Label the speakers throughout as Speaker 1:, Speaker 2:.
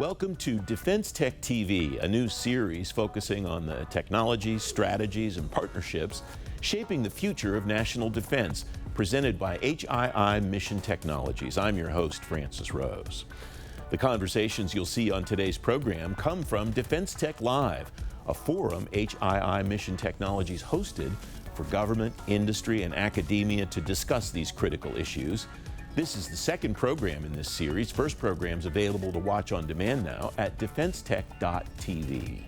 Speaker 1: Welcome to DefenseTech TV, a new series focusing on the technologies, strategies, and partnerships shaping the future of national defense, presented by HII Mission Technologies. I'm your host, Francis Rose. The conversations you'll see on today's program come from DefenseTech Live, a forum HII Mission Technologies hosted for government, industry, and academia to discuss these critical issues. This is the second program in this series. First program's available to watch on demand now at DefenseTech.tv.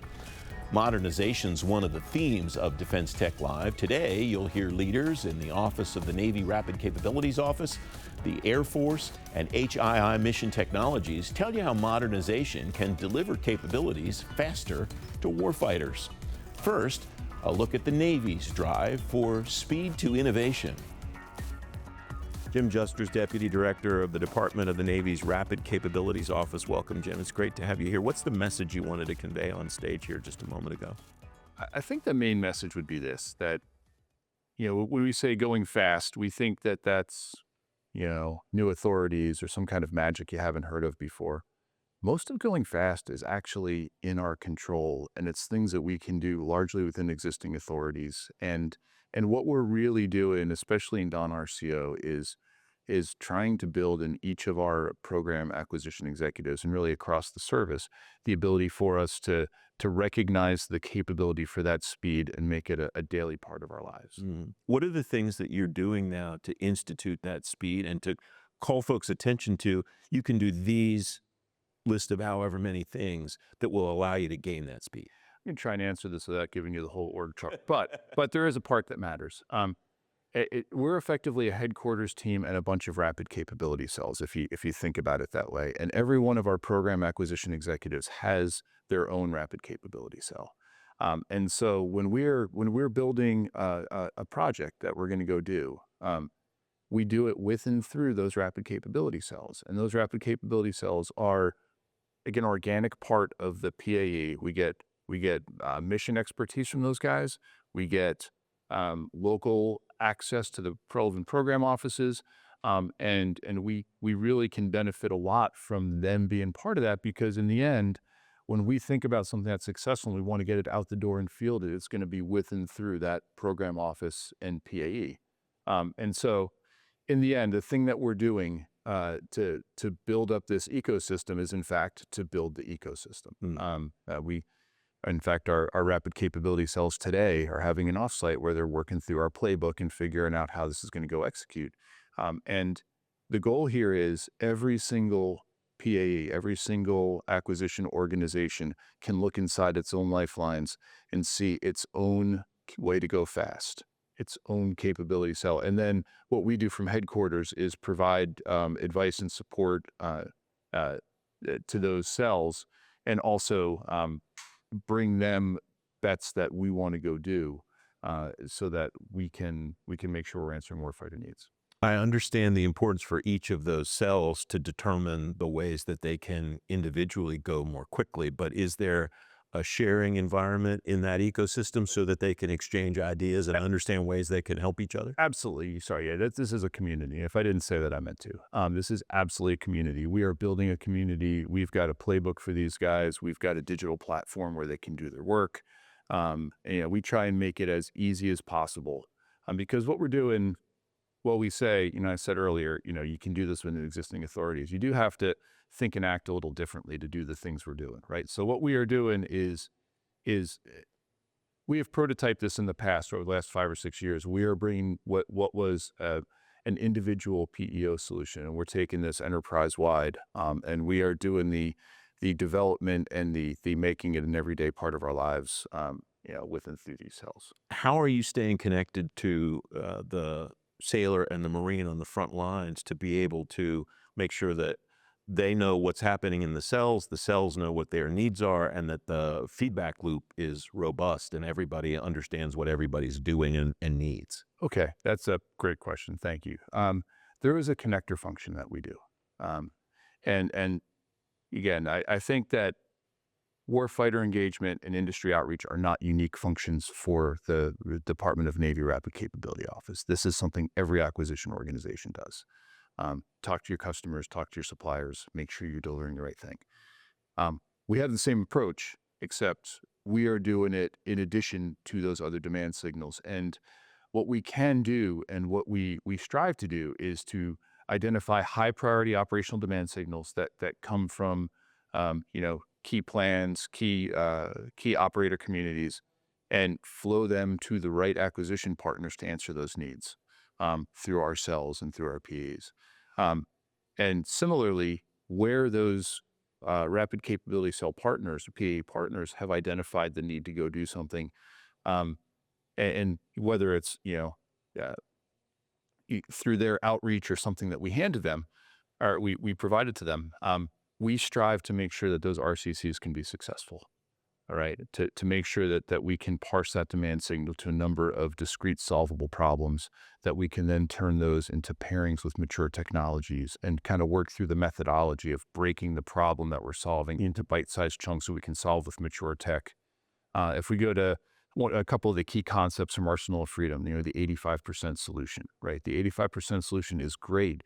Speaker 1: Modernization's one of the themes of DefenseTech Live. Today, you'll hear leaders in the Office of the Navy Rapid Capabilities Office, the Air Force, and HII Mission Technologies tell you how modernization can deliver capabilities faster to warfighters. First, a look at the Navy's drive for speed to innovation. Jim Juster's Deputy Director of the Department of the Navy's Rapid Capabilities Office. Welcome, Jim. It's great to have you here. What's the message you wanted to convey on stage here just a moment ago?
Speaker 2: I think the main message would be this, that, when we say going fast, we think that that's, new authorities or some kind of magic you haven't heard of before. Most of going fast is actually in our control, and it's things that we can do largely within existing authorities. And what we're really doing, especially in DON-RCO, is trying to build in each of our program acquisition executives and really across the service, the ability for us to recognize the capability for that speed and make it a daily part of our lives.
Speaker 1: What are the things that you're doing now to institute that speed and to call folks' attention to, you can do these list of however many things that will allow you to gain that speed?
Speaker 2: I'm going to try and answer this without giving you the whole org chart, but there is a part that matters. We're effectively a headquarters team and a bunch of rapid capability cells, if you think about it that way. And every one of our program acquisition executives has their own rapid capability cell. And so when we're building a project that we're going to go do, we do it with and through those rapid capability cells. And those rapid capability cells are, again, organic part of the PAE. We get mission expertise from those guys. We get local access to the relevant program offices, and we really can benefit a lot from them being part of that, because in the end, when we think about something that's successful and we want to get it out the door and field it, it's going to be with and through that program office and PAE. And so in the end, the thing that we're doing to build up this ecosystem is, in fact, to build the ecosystem. In fact, our rapid capability cells today are having an offsite where they're working through our playbook and figuring out how this is going to go execute. And the goal here is every single PAE, every single acquisition organization can look inside its own lifelines and see its own way to go fast, its own capability cell. And then what we do from headquarters is provide advice and support to those cells, and also bring them bets that we want to go do, so that we can make sure we're answering warfighter needs.
Speaker 1: I understand the importance for each of those cells to determine the ways that they can individually go more quickly, but is there a sharing environment in that ecosystem so that they can exchange ideas and understand ways they can help each other?
Speaker 2: Absolutely. Sorry, yeah, this is a community. If I didn't say that, I meant to. This is absolutely a community. We are building a community. We've got a playbook for these guys. We've got a digital platform where they can do their work. We try and make it as easy as possible, because what we're doing, we say, I said earlier, you can do this with existing authorities. You do have to think and act a little differently to do the things we're doing, right? So what we are doing is we have prototyped this in the past over the last 5 or 6 years. We are bringing what was an individual PEO solution, and we're taking this enterprise-wide, and we are doing the development and the making it an everyday part of our lives, with and through these cells.
Speaker 1: How are you staying connected to the sailor and the Marine on the front lines to be able to make sure that they know what's happening in the cells know what their needs are, and that the feedback loop is robust and everybody understands what everybody's doing and needs?
Speaker 2: Okay, that's a great question. Thank you. There is a connector function that we do. And again, I think that warfighter engagement and industry outreach are not unique functions for the Department of Navy Rapid Capability Office. This is something every acquisition organization does. Talk to your customers, talk to your suppliers, make sure you're delivering the right thing. We have the same approach, except we are doing it in addition to those other demand signals. And what we can do and what we strive to do is to identify high priority operational demand signals that come from key plans, key operator communities, and flow them to the right acquisition partners to answer those needs through our cells and through our PAs. Um, and similarly, where those rapid capability cell partners or PA partners have identified the need to go do something, um, and whether it's uh, through their outreach or something that we hand to them or we provided to them, we strive to make sure that those RCCs can be successful. All right, to make sure that we can parse that demand signal to a number of discrete solvable problems that we can then turn those into pairings with mature technologies and kind of work through the methodology of breaking the problem that we're solving into bite-sized chunks so we can solve with mature tech. If we go to a couple of the key concepts from Arsenal of Freedom, the 85% solution, right? The 85% solution is great.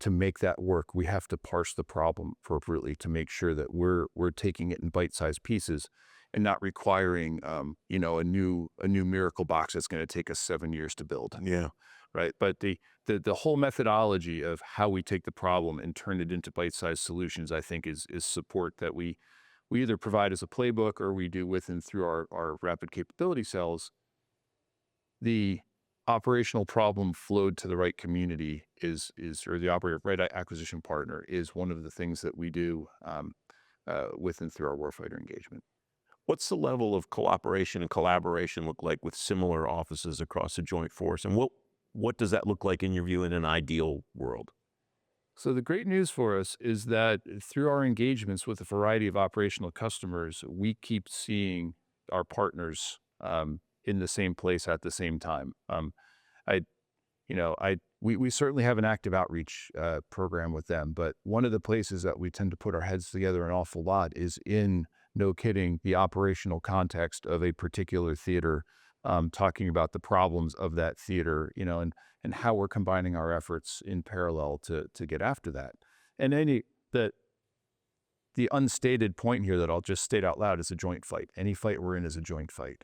Speaker 2: To make that work, we have to parse the problem appropriately to make sure that we're taking it in bite-sized pieces and not requiring a new miracle box that's going to take us 7 years to build.
Speaker 1: Yeah.
Speaker 2: Right. But the whole methodology of how we take the problem and turn it into bite-sized solutions, I think is support that we either provide as a playbook or we do with and through our rapid capability cells. The operational problem flowed to the right community or the operator right acquisition partner is one of the things that we do with and through our warfighter engagement.
Speaker 1: What's the level of cooperation and collaboration look like with similar offices across the joint force? And what does that look like in your view in an ideal world?
Speaker 2: So the great news for us is that through our engagements with a variety of operational customers, we keep seeing our partners in the same place at the same time. We certainly have an active outreach program with them, but one of the places that we tend to put our heads together an awful lot is in, no kidding, the operational context of a particular theater, talking about the problems of that theater, and how we're combining our efforts in parallel to get after that. And the unstated point here that I'll just state out loud is a joint fight. Any fight we're in is a joint fight.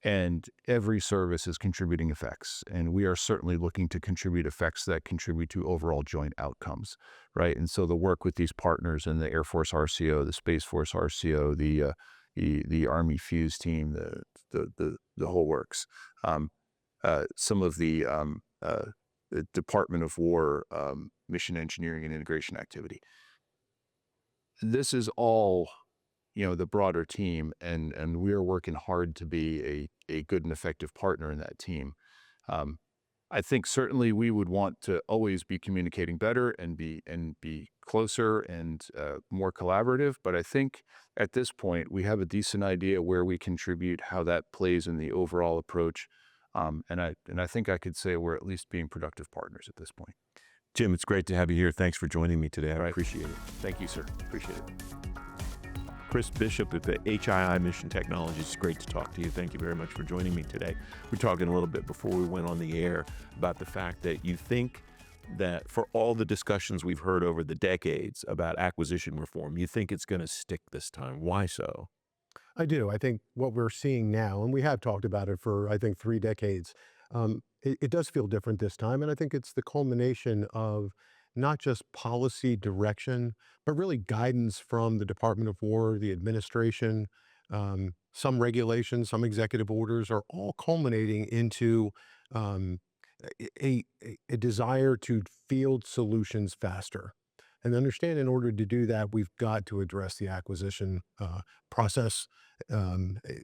Speaker 2: And every service is contributing effects. And we are certainly looking to contribute effects that contribute to overall joint outcomes, right? And so the work with these partners in the Air Force RCO, the Space Force RCO, the Army Fuse team, the whole works. Some of the Department of War mission engineering and integration activity. This is all the broader team, and we are working hard to be a good and effective partner in that team. I think certainly we would want to always be communicating better and be closer and more collaborative. But I think at this point we have a decent idea where we contribute, how that plays in the overall approach, and I think I could say we're at least being productive partners at this point.
Speaker 1: Jim, it's great to have you here. Thanks for joining me today. I appreciate it.
Speaker 2: Thank you, sir. Appreciate it.
Speaker 1: Chris Bishop at the HII Mission Technologies. It's great to talk to you. Thank you very much for joining me today. We're talking a little bit before we went on the air about the fact that you think that for all the discussions we've heard over the decades about acquisition reform, you think it's going to stick this time. Why so?
Speaker 3: I do. I think what we're seeing now, and we have talked about it for, I think, 3 decades, it does feel different this time. And I think it's the culmination of not just policy direction, but really guidance from the Department of War, the administration, some regulations, some executive orders are all culminating into a desire to field solutions faster. And understand in order to do that, we've got to address the acquisition process.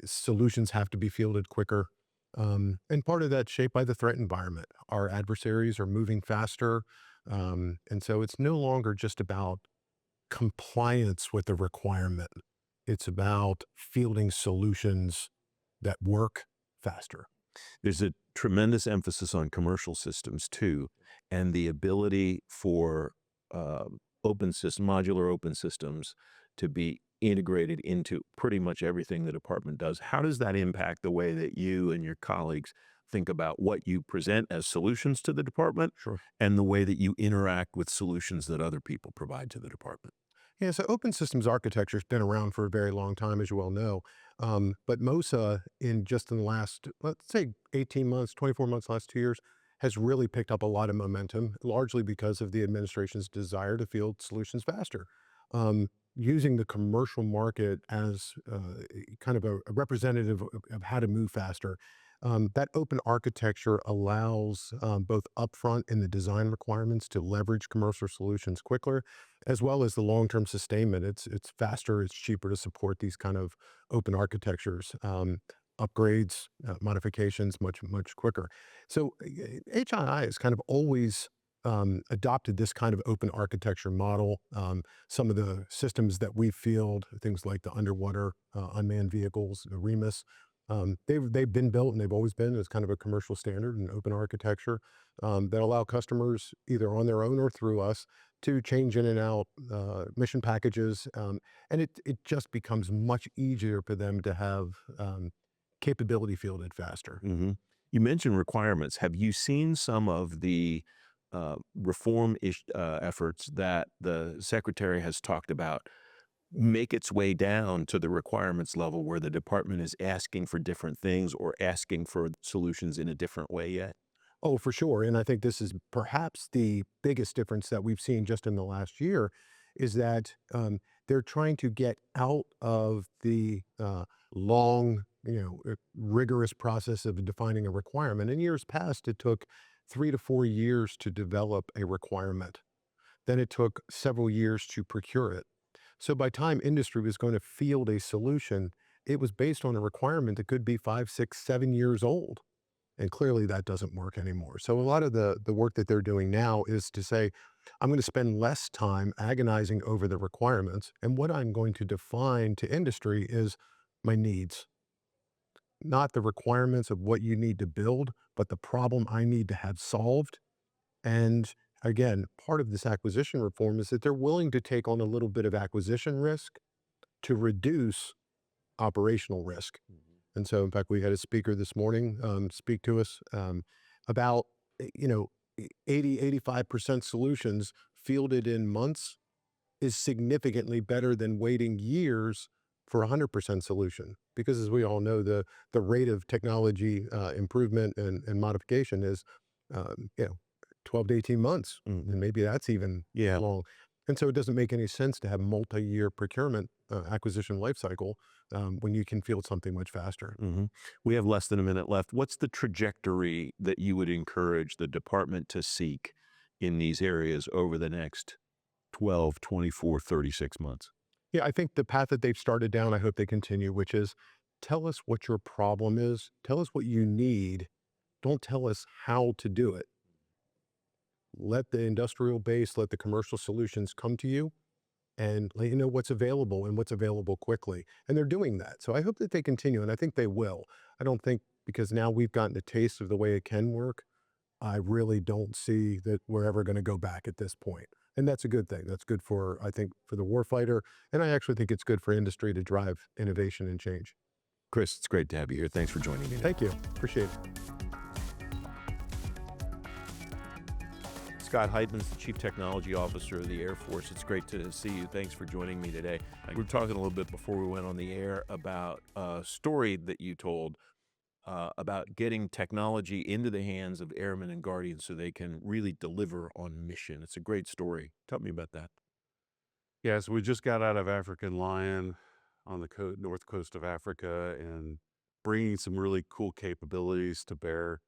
Speaker 3: Solutions have to be fielded quicker. And part of that's shaped by the threat environment. Our adversaries are moving faster. And so it's no longer just about compliance with the requirement. It's about fielding solutions that work faster.
Speaker 1: There's a tremendous emphasis on commercial systems too, and the ability for modular open systems to be integrated into pretty much everything the department does. How does that impact the way that you and your colleagues think about what you present as solutions to the department
Speaker 3: Sure.
Speaker 1: and the way that you interact with solutions that other people provide to the department?
Speaker 3: Yeah, so open systems architecture has been around for a very long time, as you well know. But MOSA, in the last, let's say, 18 months, 24 months, last 2 years, has really picked up a lot of momentum, largely because of the administration's desire to field solutions faster. Using the commercial market as kind of a representative of how to move faster. That open architecture allows both upfront in the design requirements to leverage commercial solutions quicker, as well as the long-term sustainment. It's faster, it's cheaper to support these kind of open architectures, upgrades, modifications much quicker. So HII has kind of always adopted this kind of open architecture model. Some of the systems that we field, things like the underwater unmanned vehicles, the REMUS, they've been built and they've always been as kind of a commercial standard and open architecture that allow customers either on their own or through us to change in and out mission packages. And it just becomes much easier for them to have capability fielded faster.
Speaker 1: Hmm. You mentioned requirements. Have you seen some of the efforts that the secretary has talked about make its way down to the requirements level where the department is asking for different things or asking for solutions in a different way yet?
Speaker 3: Oh, for sure. And I think this is perhaps the biggest difference that we've seen just in the last year is that they're trying to get out of the long, rigorous process of defining a requirement. In years past, it took 3 to 4 years to develop a requirement. Then it took several years to procure it. So by time industry was going to field a solution, it was based on a requirement that could be 5, 6, 7 years old. And clearly that doesn't work anymore. So a lot of the work that they're doing now is to say, I'm going to spend less time agonizing over the requirements. And what I'm going to define to industry is my needs, not the requirements of what you need to build, but the problem I need to have solved. And again, part of this acquisition reform is that they're willing to take on a little bit of acquisition risk to reduce operational risk. And so, in fact, we had a speaker this morning speak to us about, 85% solutions fielded in months is significantly better than waiting years for 100% solution. Because as we all know, the rate of technology improvement and modification is, um, you know, 12 to 18 months,
Speaker 1: Mhm.
Speaker 3: and maybe that's even
Speaker 1: Yeah.
Speaker 3: long. And so it doesn't make any sense to have multi-year procurement acquisition lifecycle when you can field something much faster.
Speaker 1: Hmm. We have less than a minute left. What's the trajectory that you would encourage the department to seek in these areas over the next 12, 24, 36 months?
Speaker 3: Yeah, I think the path that they've started down, I hope they continue, which is tell us what your problem is, tell us what you need, don't tell us how to do it. Let the industrial base, let the commercial solutions come to you and let you know what's available and what's available quickly. And they're doing that. So I hope that they continue, and I think they will. I don't think because now we've gotten a taste of the way it can work, I really don't see that we're ever going to go back at this point. And that's a good thing. That's good for, I think, for the warfighter. And I actually think it's good for industry to drive innovation and change.
Speaker 1: Chris, it's great to have you here. Thanks for joining me.
Speaker 3: Thank you. Appreciate it.
Speaker 1: Scott Heidman's the Chief Technology Officer of the Air Force. It's great to see you. Thanks for joining me today. We were talking a little bit before we went on the air about a story that you told about getting technology into the hands of airmen and guardians so they can really deliver on mission. It's a great story. Tell me about that.
Speaker 4: Yeah, so we just got out of African Lion on the north coast of Africa and bringing some really cool capabilities to bear.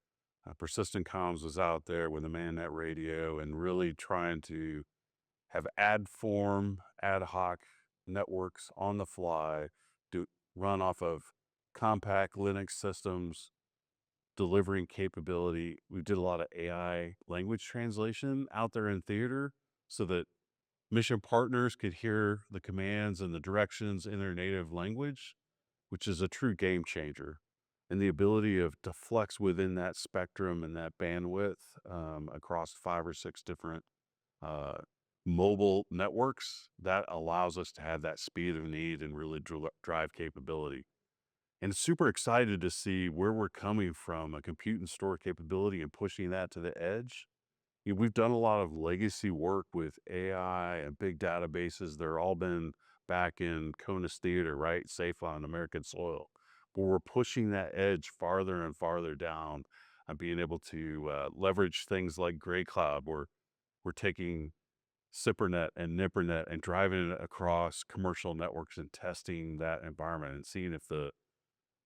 Speaker 4: Persistent comms was out there with a mannet radio and really trying to have ad hoc networks on the fly, do run off of compact Linux systems, delivering capability. We did a lot of AI language translation out there in theater so that mission partners could hear the commands and the directions in their native language, which is a true game changer. And the ability to flex within that spectrum and that bandwidth across 5 or 6 different uh, mobile networks, that allows us to have that speed of need and really drive capability. And super excited to see where we're coming from, a compute and store capability and pushing that to the edge we've done a lot of legacy work with AI and big databases. They're all been back in Conus Theater, right? Safe on American soil. But we're pushing that edge farther and farther down and being able to leverage things like Gray Cloud. We're taking SIPRNet and NIPRNet and driving it across commercial networks and testing that environment and seeing if the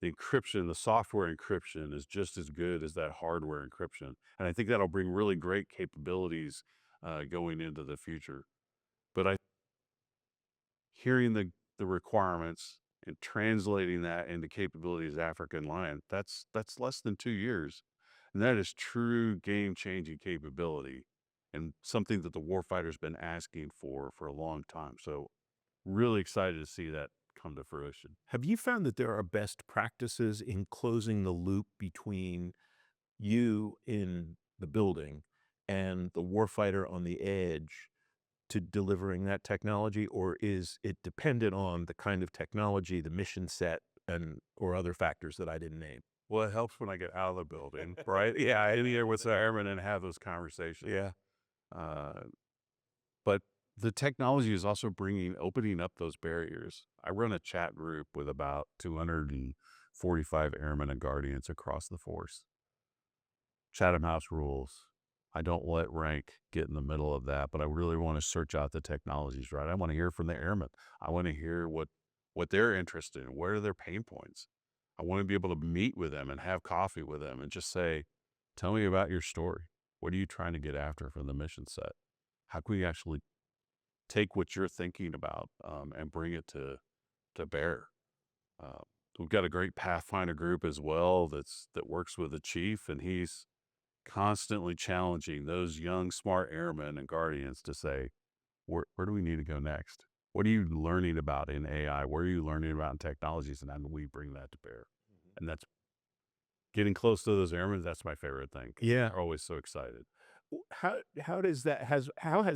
Speaker 4: encryption, the software encryption is just as good as that hardware encryption. And I think that'll bring really great capabilities going into the future. But hearing the requirements and translating that into capabilities of African Lion, that's less than 2 years. And that is true game-changing capability and something that the warfighter's been asking for a long time. So really excited to see that come to fruition.
Speaker 1: Have you found that there are best practices in closing the loop between you in the building and the warfighter on the edge to delivering that technology, or is it dependent on the kind of technology, the mission set, and or other factors that I didn't name?
Speaker 4: Well, it helps when I get out of the building, right? Yeah, I be there with the airmen and have those conversations.
Speaker 1: Yeah.
Speaker 4: But the technology is also opening up those barriers. I run a chat group with about 245 airmen and guardians across the force. Chatham House rules. I don't let rank get in the middle of that, but I really want to search out the technologies, right? I want to hear from the airmen. I want to hear what they're interested in. Where are their pain points? I want to be able to meet with them and have coffee with them and just say, tell me about your story. What are you trying to get after from the mission set? How can we actually take what you're thinking about and bring it to bear? We've got a great Pathfinder group as well that works with the chief, and he's constantly challenging those young, smart airmen and guardians to say, where do we need to go next? What are you learning about in AI? Where are you learning about in technologies? And how do we bring that to bear? And that's getting close to those airmen. That's my favorite thing.
Speaker 1: Yeah.
Speaker 4: They're always so excited.
Speaker 1: How has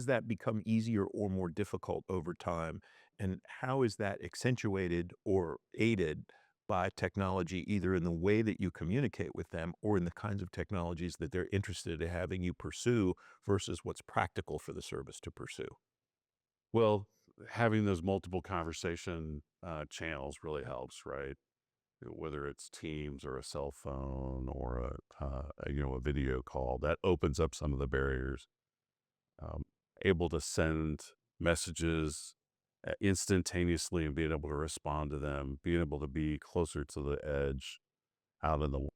Speaker 1: that become easier or more difficult over time, and how is that accentuated or aided by technology, either in the way that you communicate with them or in the kinds of technologies that they're interested in having you pursue versus what's practical for the service to pursue?
Speaker 4: Well, having those multiple conversation channels really helps, right? Whether it's Teams or a cell phone or a video call, that opens up some of the barriers. Able to send messages instantaneously and being able to respond to them, being able to be closer to the edge, out in the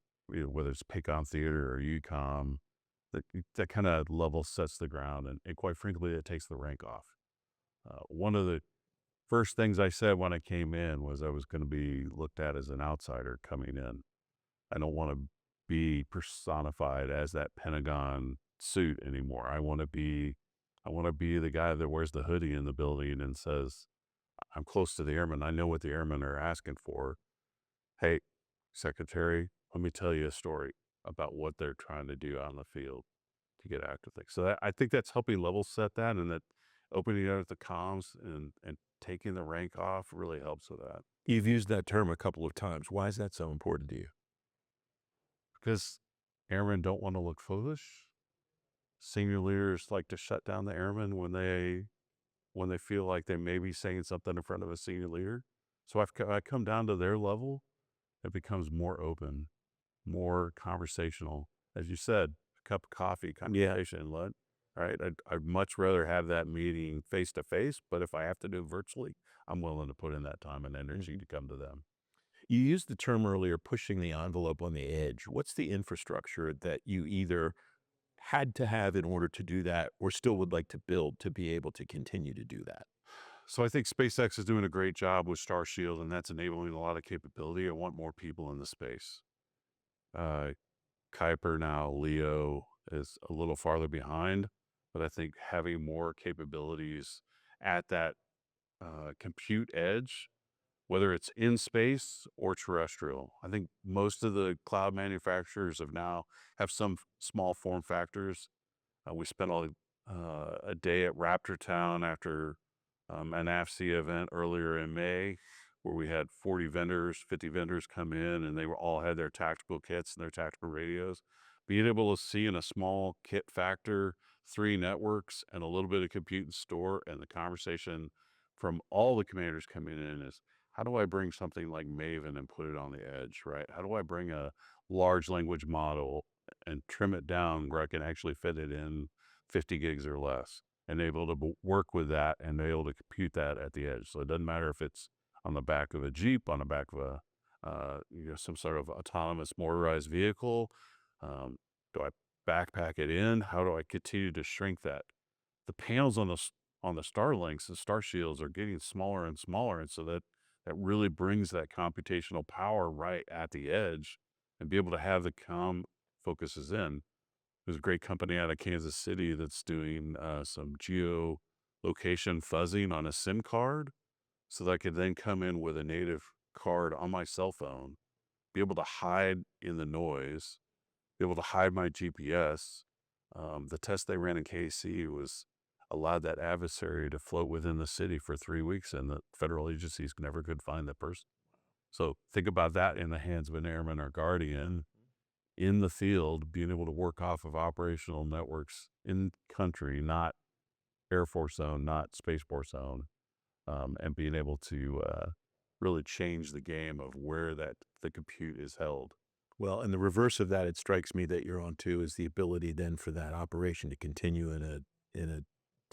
Speaker 4: whether it's Pentagon Theater or UCOM, that kind of level sets the ground, and quite frankly, it takes the rank off. One of the first things I said when I came in was I was going to be looked at as an outsider coming in. I don't want to be personified as that Pentagon suit anymore. I want to be the guy that wears the hoodie in the building and says, I'm close to the airmen. I know what the airmen are asking for. Hey, Secretary, let me tell you a story about what they're trying to do out in the field to get after things. So I think that's helping level set that, and that opening out the comms and taking the rank off really helps with that.
Speaker 1: You've used that term a couple of times. Why is that so important to you?
Speaker 4: Because airmen don't want to look foolish. Senior leaders like to shut down the airmen when they feel like they may be saying something in front of a senior leader. So I come down to their level, it becomes more open, more conversational. As you said, a cup of coffee, conversation, right? I'd much rather have that meeting face to face, but if I have to do it virtually, I'm willing to put in that time and energy to come to them.
Speaker 1: You used the term earlier, pushing the envelope on the edge. What's the infrastructure that you either had to have in order to do that or still would like to build to be able to continue to do that?
Speaker 4: So I think SpaceX is doing a great job with Starshield, and that's enabling a lot of capability. I want more people in the space. Kuiper now, Leo is a little farther behind, but I think having more capabilities at that compute edge, whether it's in space or terrestrial. I think most of the cloud manufacturers have some small form factors. We spent a day at Raptor Town after an AFC event earlier in May, where we had 50 vendors come in, and they all had their tactical kits and their tactical radios. Being able to see in a small kit factor 3 networks and a little bit of compute and store, and the conversation from all the commanders coming in is, how do I bring something like Maven and put it on the edge, right? How do I bring a large language model and trim it down where I can actually fit it in 50 gigs or less, and able to work with that and be able to compute that at the edge. So it doesn't matter if it's on the back of a Jeep, on the back of a some sort of autonomous motorized vehicle. Do I backpack it in? How do I continue to shrink that? The panels on the Starlinks, the Star Shields, are getting smaller and smaller, and so that really brings that computational power right at the edge, and be able to have the comm focuses in. There's a great company out of Kansas City that's doing some geolocation fuzzing on a SIM card, so that I could then come in with a native card on my cell phone, be able to hide in the noise, be able to hide my GPS. The test they ran in KC was allowed that adversary to float within the city for 3 weeks, and the federal agencies never could find that person. So think about that in the hands of an airman or guardian in the field, being able to work off of operational networks in country, not Air Force zone, not Space Force zone, and being able to really change the game of where the compute is held.
Speaker 1: Well, and the reverse of that, it strikes me that you're on too, is the ability then for that operation to continue in a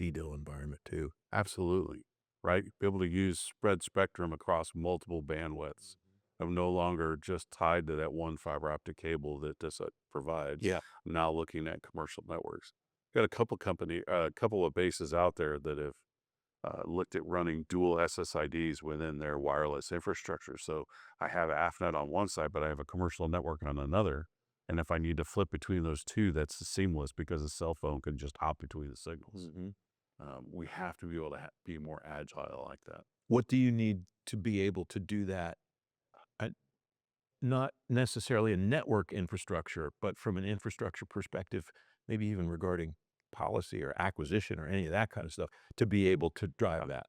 Speaker 1: DDoS environment too.
Speaker 4: Absolutely, right? Be able to use spread spectrum across multiple bandwidths. I'm no longer just tied to that one fiber optic cable that this provides.
Speaker 1: Yeah.
Speaker 4: I'm now looking at commercial networks. Got a couple of bases out there that have looked at running dual SSIDs within their wireless infrastructure. So I have AFNet on one side, but I have a commercial network on another. And if I need to flip between those two, that's seamless, because a cell phone can just hop between the signals. We have to be able to be more agile like that.
Speaker 1: What do you need to be able to do that? Not necessarily a network infrastructure, but from an infrastructure perspective, maybe even regarding policy or acquisition or any of that kind of stuff, to be able to drive that.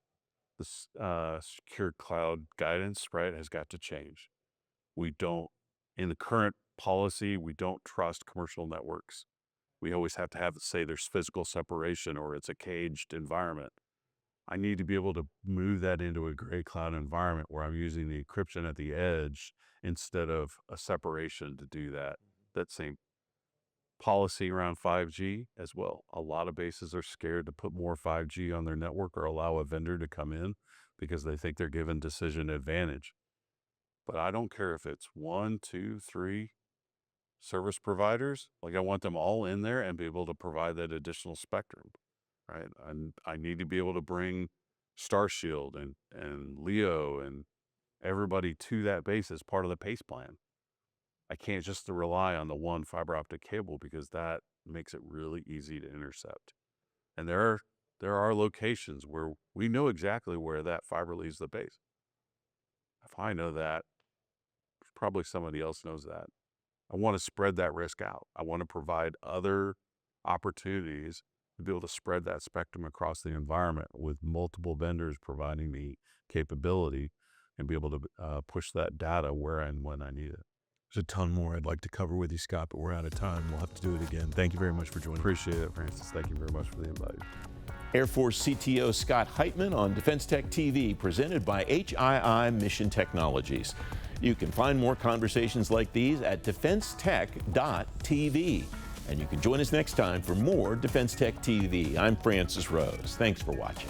Speaker 4: The secure cloud guidance, right, has got to change. We don't, in the current policy, we don't trust commercial networks. We always have to say there's physical separation or it's a caged environment. I need to be able to move that into a gray cloud environment where I'm using the encryption at the edge instead of a separation to do that. That same policy around 5G as well. A lot of bases are scared to put more 5G on their network or allow a vendor to come in because they think they're given decision advantage. But I don't care if it's 1, 2, 3 service providers. Like, I want them all in there and be able to provide that additional spectrum, right? And I need to be able to bring Starshield and Leo and everybody to that base as part of the PACE plan. I can't just rely on the one fiber optic cable, because that makes it really easy to intercept. And there are locations where we know exactly where that fiber leaves the base. If I know that, probably somebody else knows that. I want to spread that risk out. I want to provide other opportunities to be able to spread that spectrum across the environment with multiple vendors providing the capability, and be able to push that data where and when I need it.
Speaker 1: There's a ton more I'd like to cover with you, Scott, but we're out of time. We'll have to do it again. Thank you very much for joining.
Speaker 4: Appreciate it, Francis. Thank you very much for the invite.
Speaker 1: Air Force CTO Scott Heitman on DefenseTech TV, presented by HII Mission Technologies. You can find more conversations like these at DefenseTech.tv. And you can join us next time for more DefenseTech TV. I'm Francis Rose. Thanks for watching.